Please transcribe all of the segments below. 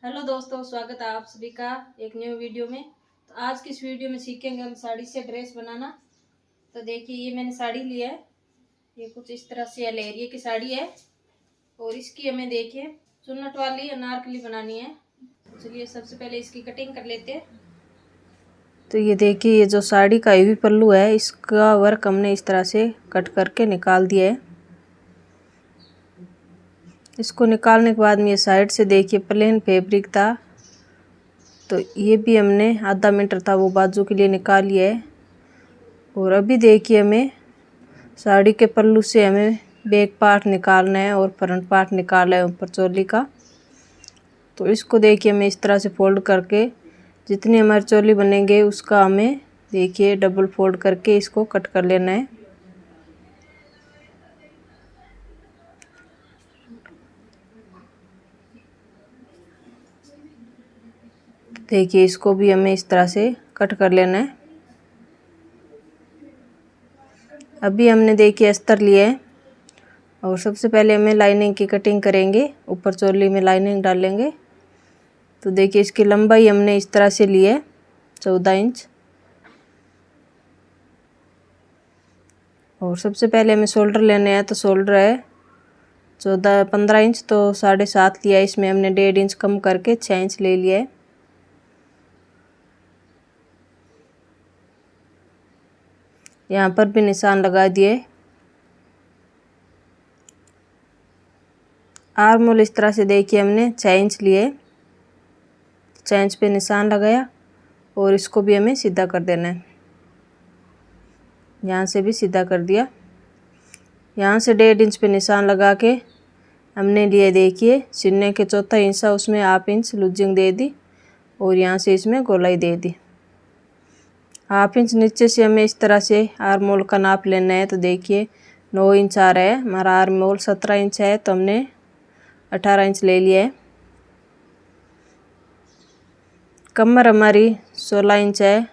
Hello दोस्तों, स्वागत है आप सभी का एक न्यू वीडियो में। तो आज की इस वीडियो में सीखेंगे हम साड़ी से ड्रेस बनाना। तो देखिए, ये मैंने साड़ी ली है। ये कुछ इस तरह से लेरिए की साड़ी है और इसकी हमें देखिए चुन्नट वाली अनारकली बनानी है। तो चलिए सबसे पहले इसकी कटिंग कर लेते हैं। तो ये देखिए, ये जो साड़ी का हेवी पल्लू है इसका वर्क हमने इस तरह से कट करके निकाल दिया है। इसको निकालने के बाद में ये साइड से देखिए प्लेन फैब्रिक था, तो ये भी हमने आधा मीटर था वो बाजू के लिए निकाल लिया है। और अभी देखिए हमें साड़ी के पल्लू से हमें बैक पार्ट निकालना है और फ्रंट पार्ट निकालना है ऊपर चोली का। तो इसको देखिए हमें इस तरह से फोल्ड करके जितनी हमारी चोली बनेंगे उसका हमें देखिए डबल फोल्ड करके इसको कट कर लेना है। देखिए इसको भी हमें इस तरह से कट कर लेना है। अभी हमने देखिए अस्तर लिया है और सबसे पहले हमें लाइनिंग की कटिंग करेंगे। ऊपर चोली में लाइनिंग डालेंगे। तो देखिए इसकी लंबाई हमने इस तरह से ली है 14 इंच। और सबसे पहले हमें शोल्डर लेने हैं, तो शोल्डर है 15 इंच, तो 7.5 लिया है। इसमें हमने 1.5 इंच कम करके 6 इंच ले लिया है। यहाँ पर भी निशान लगा दिए। आर्म होल इस तरह से देखिए हमने 6 इंच लिए, 6 इंच पे निशान लगाया और इसको भी हमें सीधा कर देना है। यहाँ से भी सीधा कर दिया। यहाँ से 1.5 इंच पे निशान लगा के हमने लिए देखिए सीने के चौथा हिस्सा, उसमें हाफ इंच लूजिंग दे दी और यहाँ से इसमें गोलाई दे दी। हाफ इंच नीचे से हमें इस तरह से आर्म होल का नाप लेना है। तो देखिए 9 इंच आ रहा है, हमारा आर्म होल 17 इंच है तो हमने 18 इंच ले लिया है। कमर हमारी 16 इंच है,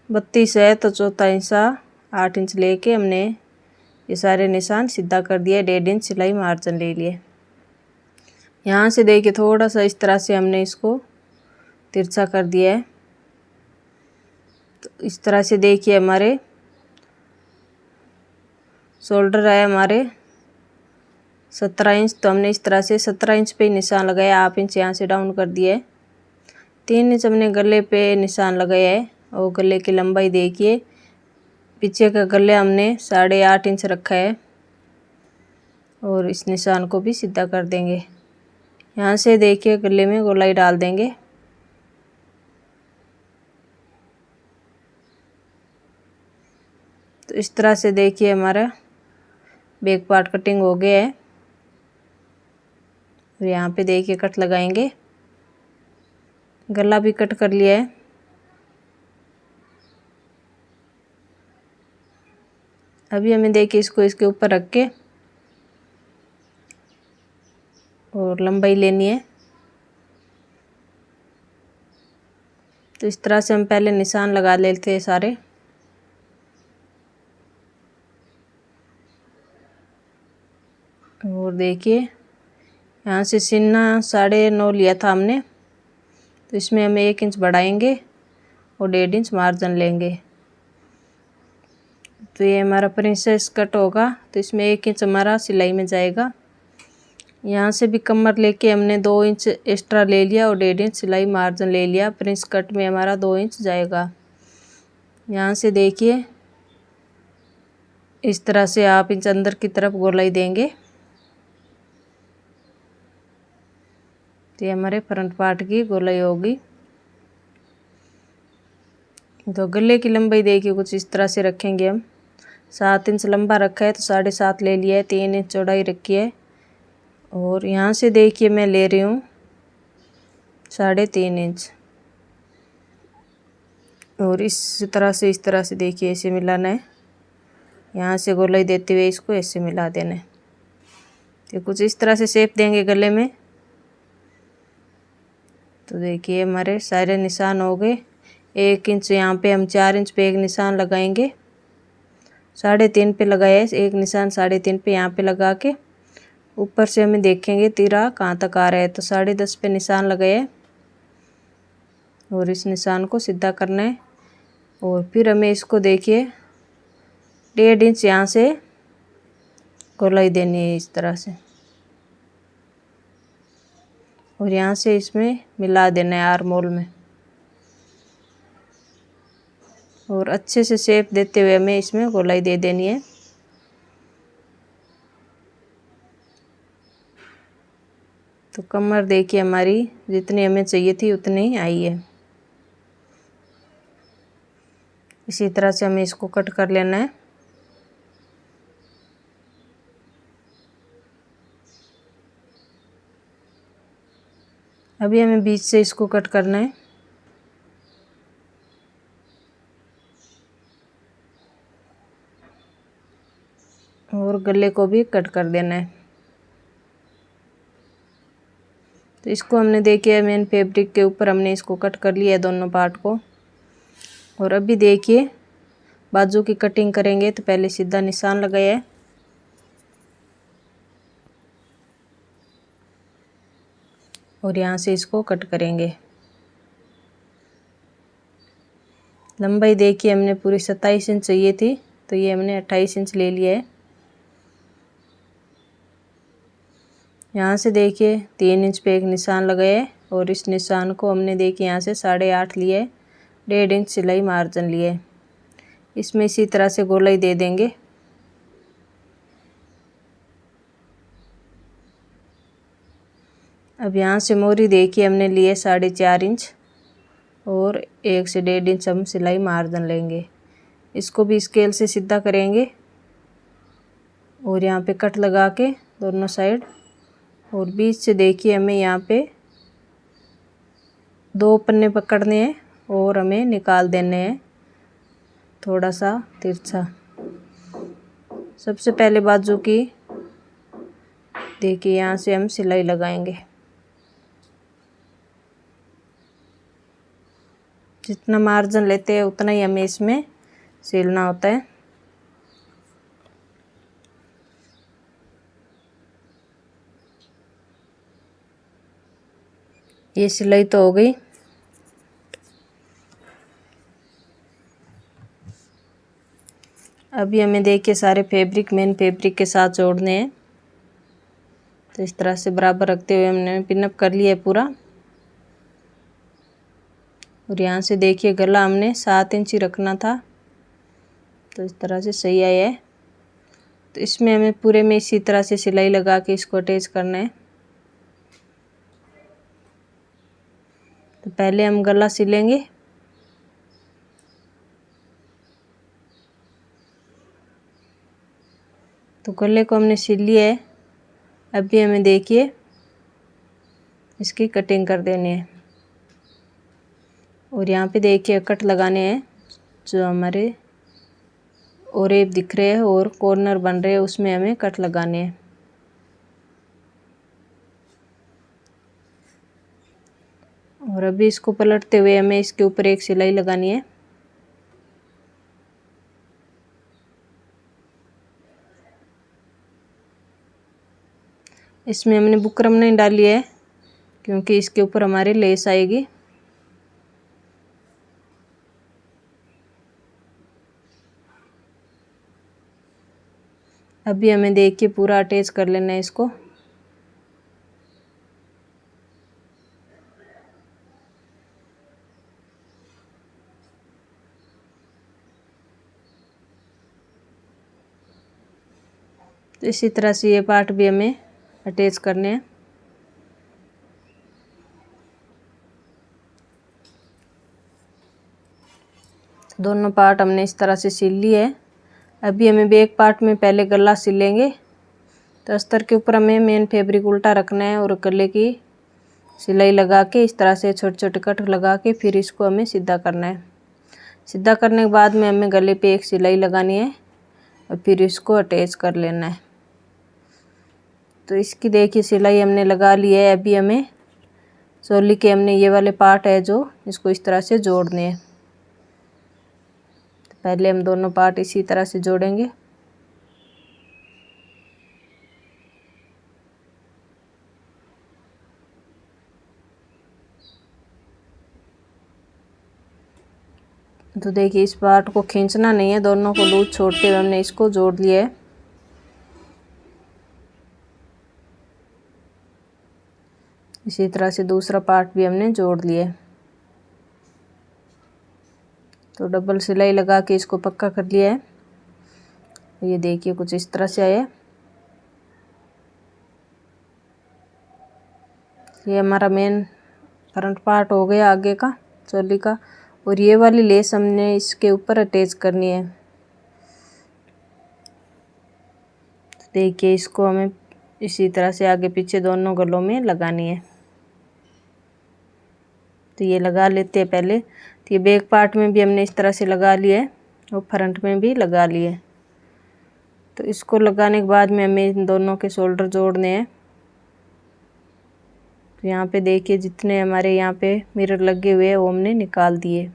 32 है, तो चौथा हिस्सा 8 इंच लेके हमने ये सारे निशान सीधा कर दिया। 1.5 इंच सिलाई मार्जिन ले लिए। यहाँ से देखिए थोड़ा सा इस तरह से हमने इसको तिरछा कर दिया है। तो इस तरह से देखिए हमारे शोल्डर है हमारे 17 इंच, तो हमने इस तरह से 17 इंच पे निशान लगाया। हाफ इंच यहाँ से डाउन कर दिया है। 3 इंच हमने गले पे निशान लगाया है और गले की लंबाई देखिए पीछे का गले हमने 8.5 इंच रखा है और इस निशान को भी सीधा कर देंगे। यहाँ से देखिए गले में गोलाई डाल देंगे। तो इस तरह से देखिए हमारा बैक पार्ट कटिंग हो गया है। और यहाँ पे देखिए कट लगाएंगे। गला भी कट कर लिया है। अभी हमें देखिए इसको इसके ऊपर रख के और लंबाई लेनी है। तो इस तरह से हम पहले निशान लगा लेते हैं सारे। और देखिए यहाँ से सीना 9.5 लिया था हमने, तो इसमें हमें 1 इंच बढ़ाएंगे और 1.5 इंच मार्जिन लेंगे। तो ये हमारा प्रिंसेस कट होगा, तो इसमें 1 इंच हमारा सिलाई में जाएगा। यहाँ से भी कमर लेके हमने 2 इंच एक्स्ट्रा ले लिया और 1.5 इंच सिलाई मार्जिन ले लिया। प्रिंस कट में हमारा 2 इंच जाएगा। यहाँ से देखिए इस तरह से हाफ इंच अंदर की तरफ गोलाई देंगे। तो ये हमारे फ्रंट पार्ट की गोलाई होगी। तो गले की लंबाई देखिए कुछ इस तरह से रखेंगे हम। 7 इंच लंबा रखा है तो 7.5 ले लिया है। 3 इंच चौड़ाई रखी है और यहाँ से देखिए मैं ले रही हूँ 3.5 इंच। और इस तरह से देखिए ऐसे मिलाना है। यहाँ से गोलाई देते हुए इसको ऐसे मिला देना है। तो कुछ इस तरह से शेप देंगे गले में। तो देखिए हमारे सारे निशान हो गए। 1 इंच यहाँ पे हम 4 इंच पे एक निशान लगाएंगे। 3.5 पे लगाया है एक निशान, 3.5 पे यहाँ पे लगा के ऊपर से हमें देखेंगे तीरा कहाँ तक आ रहा है, तो 10.5 पे निशान लगाए और इस निशान को सीधा करना है। और फिर हमें इसको देखिए 1.5 इंच यहाँ से गोलाई देनी है इस तरह से, और यहाँ से इसमें मिला देना है आर्म होल में, और अच्छे से शेप देते हुए हमें इसमें गोलाई दे देनी है। तो कमर देखिए हमारी जितनी हमें चाहिए थी उतनी ही आई है। इसी तरह से हमें इसको कट कर लेना है। अभी हमें बीच से इसको कट करना है और गले को भी कट कर देना है। तो इसको हमने देखिए मेन फैब्रिक के ऊपर हमने इसको कट कर लिया है दोनों पार्ट को। और अभी देखिए बाजू की कटिंग करेंगे तो पहले सीधा निशान लगाया है और यहाँ से इसको कट करेंगे। लंबाई देखिए हमने पूरी 27 इंच चाहिए थी, तो ये हमने 28 इंच ले लिया है। यहाँ से देखिए 3 इंच पे एक निशान लगाया है और इस निशान को हमने देखिए यहाँ से 8.5 लिए, 1.5 इंच सिलाई मार्जिन लिए। इसमें इसी तरह से गोलाई दे देंगे। अब यहाँ से मोरी देखिए हमने लिए 4.5 इंच और 1 से 1.5 इंच हम सिलाई मार्जिन लेंगे। इसको भी स्केल से सीधा करेंगे और यहाँ पे कट लगा के दोनों साइड, और बीच से देखिए हमें यहाँ पे 2 पन्ने पकड़ने हैं और हमें निकाल देने हैं थोड़ा सा तिरछा। सबसे पहले बाजू की देखिए यहाँ से हम सिलाई लगाएंगे। जितना मार्जिन लेते हैं उतना ही हमें इसमें सिलना होता है। ये सिलाई तो हो गई। अभी हमें देखिए सारे फैब्रिक मेन फैब्रिक के साथ जोड़ने हैं। तो इस तरह से बराबर रखते हुए हमने पिनअप कर लिया है पूरा। और यहाँ से देखिए गला हमने 7 इंच ही रखना था, तो इस तरह से सही आया है। तो इसमें हमें पूरे में इसी तरह से सिलाई लगा के इसको अटैच करना है। तो पहले हम गला सिलेंगे। तो गले को हमने सिल लिया है। अभी हमें देखिए इसकी कटिंग कर देनी है और यहाँ पे देखिए कट लगाने हैं जो हमारे ओरेब दिख रहे हैं और कॉर्नर बन रहे हैं उसमें हमें कट लगाने हैं। और अभी इसको पलटते हुए हमें इसके ऊपर एक सिलाई लगानी है। इसमें हमने बुकरम नहीं डाली है क्योंकि इसके ऊपर हमारी लेस आएगी। अभी हमें देखिए पूरा अटैच कर लेना है इसको। तो इसी तरह से ये पार्ट भी हमें अटैच करने हैं। दोनों पार्ट हमने इस तरह से सिल लिए है। अभी हमें बैक पार्ट में पहले गला सिलेंगे। तो अस्तर के ऊपर हमें मेन फैब्रिक उल्टा रखना है और गले की सिलाई लगा के इस तरह से छोटे छोटे कट लगा के फिर इसको हमें सीधा करना है। सीधा करने के बाद में हमें गले पे एक सिलाई लगानी है और फिर इसको अटैच कर लेना है। तो इसकी देखिए सिलाई हमने लगा ली है। अभी हमें चोली के हमने ये वाले पार्ट है जो इसको इस तरह से जोड़ने हैं। तो पहले हम दोनों पार्ट इसी तरह से जोड़ेंगे। तो देखिए इस पार्ट को खींचना नहीं है, दोनों को लूज छोड़ते हुए हमने इसको जोड़ लिया है। इसी तरह से दूसरा पार्ट भी हमने जोड़ लिया है। तो डबल सिलाई लगा के इसको पक्का कर लिया है। ये देखिए कुछ इस तरह से आया। ये हमारा मेन फ्रंट पार्ट हो गया आगे का चोली का। और ये वाली लेस हमने इसके ऊपर अटैच करनी है। देखिए इसको हमें इसी तरह से आगे पीछे दोनों गलों में लगानी है। तो ये लगा लेते हैं पहले। तो ये बैक पार्ट में भी हमने इस तरह से लगा लिया है और फ्रंट में भी लगा लिए। तो इसको लगाने के बाद में हमें इन दोनों के शोल्डर जोड़ने हैं। तो यहाँ पे देखिए जितने हमारे यहाँ पे मिरर लगे हुए हैं वो हमने निकाल दिए।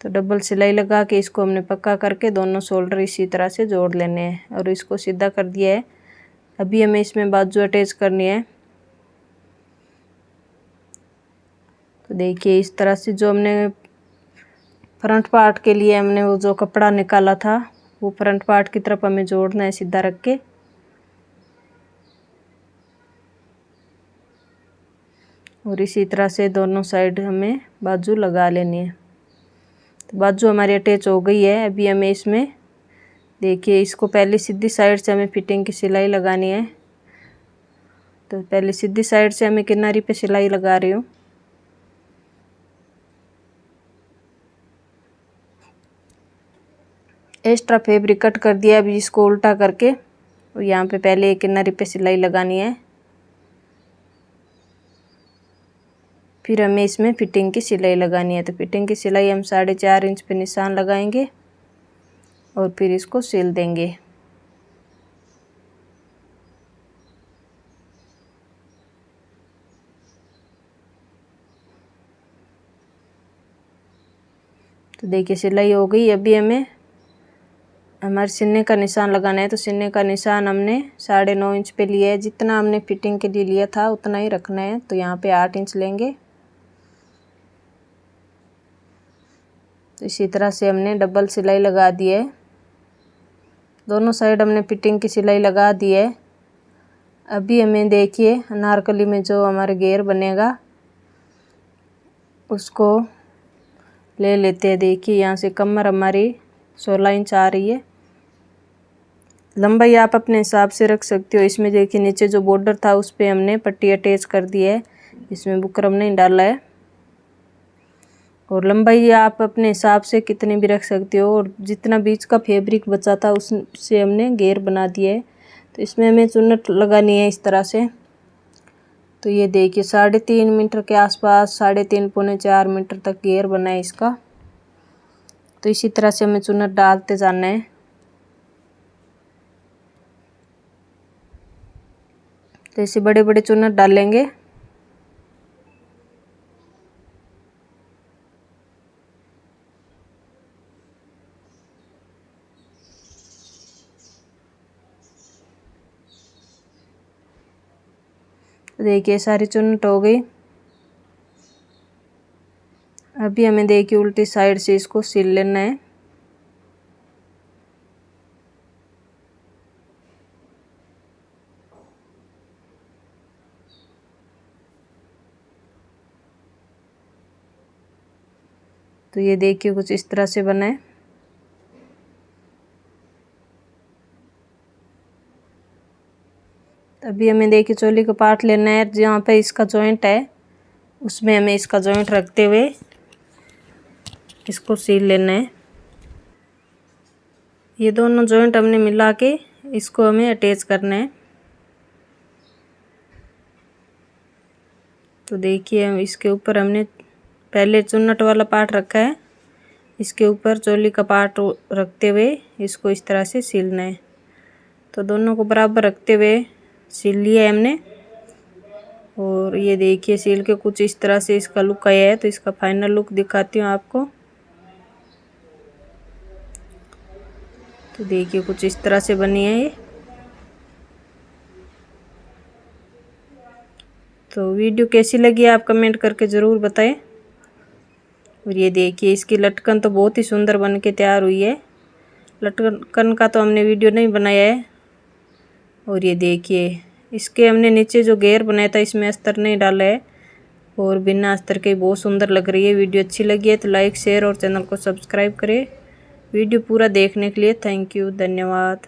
तो डबल सिलाई लगा के इसको हमने पक्का करके दोनों शोल्डर इसी तरह से जोड़ लेने हैं और इसको सीधा कर दिया है। अभी हमें इसमें बाजू अटैच करनी है। तो देखिए इस तरह से जो हमने फ्रंट पार्ट के लिए हमने वो जो कपड़ा निकाला था वो फ्रंट पार्ट की तरफ हमें जोड़ना है सीधा रख के। और इसी तरह से दोनों साइड हमें बाजू लगा लेनी है। तो बाजू हमारी अटैच हो गई है। अभी हमें इसमें देखिए इसको पहले सीधी साइड से हमें फिटिंग की सिलाई लगानी है। तो पहले सीधी साइड से हमें किनारी पे सिलाई लगा रही हूँ। एक्स्ट्रा फैब्रिक कट कर दिया। अभी इसको उल्टा करके और यहाँ पे पहले एक किनारी पे सिलाई लगानी है। फिर हमें इसमें फिटिंग की सिलाई लगानी है। तो फिटिंग की सिलाई हम 4.5 इंच पे निशान लगाएंगे और फिर इसको सिल देंगे। तो देखिए सिलाई हो गई। अभी हमें हमारे सिलने का निशान लगाना है। तो सिलने का निशान हमने 9.5 इंच पे लिया है। जितना हमने फिटिंग के लिए लिया था उतना ही रखना है। तो यहाँ पे 8 इंच लेंगे। तो इसी तरह से हमने डबल सिलाई लगा दी है। दोनों साइड हमने फिटिंग की सिलाई लगा दी है। अभी हमें देखिए अनारकली में जो हमारे घेर बनेगा उसको ले लेते हैं। देखिए यहाँ से कमर हमारी 16 इंच आ रही है। लंबाई आप अपने हिसाब से रख सकते हो। इसमें देखिए नीचे जो बॉर्डर था उस पे हमने पट्टी अटैच कर दी है। इसमें बुकरम नहीं डाला है। और लंबाई आप अपने हिसाब से कितनी भी रख सकते हो। और जितना बीच का फैब्रिक बचा था उससे हमने घेर बना दिया है। तो इसमें हमें चुन्नट लगानी है इस तरह से। तो ये देखिए 3.5 मीटर के आसपास 3.5 पौने 4 मीटर तक घेर बना है इसका। तो इसी तरह से हमें चुन्नट डालते जाना है। तो ऐसे बड़े बड़े चुन्नट डालेंगे। देखिए सारी चुन्नट हो गई। अभी हमें देखिए उल्टी साइड से इसको सिल लेना है। तो ये देखिए कुछ इस तरह से बना है। अभी हमें देखिए चोली का पार्ट लेना है। जहाँ पे इसका जॉइंट है उसमें हमें इसका जॉइंट रखते हुए इसको सील लेना है। ये दोनों जॉइंट हमने मिला के इसको हमें अटैच करना है। तो देखिए इसके ऊपर हमने पहले चुन्नट वाला पार्ट रखा है। इसके ऊपर चोली का पार्ट रखते हुए इसको इस तरह से सिलना है। तो दोनों को बराबर रखते हुए सिल लिया है हमने। और ये देखिए सिल के कुछ इस तरह से इसका लुक आया है। तो इसका फाइनल लुक दिखाती हूँ आपको। तो देखिए कुछ इस तरह से बनी है ये। तो वीडियो कैसी लगी आप कमेंट करके ज़रूर बताएं। और ये देखिए इसकी लटकन तो बहुत ही सुंदर बन के तैयार हुई है। लटकन का तो हमने वीडियो नहीं बनाया है। और ये देखिए इसके हमने नीचे जो घेर बनाया था इसमें अस्तर नहीं डाला है और बिना अस्तर के बहुत सुंदर लग रही है। वीडियो अच्छी लगी है तो लाइक शेयर और चैनल को सब्सक्राइब करें। वीडियो पूरा देखने के लिए थैंक यू, धन्यवाद।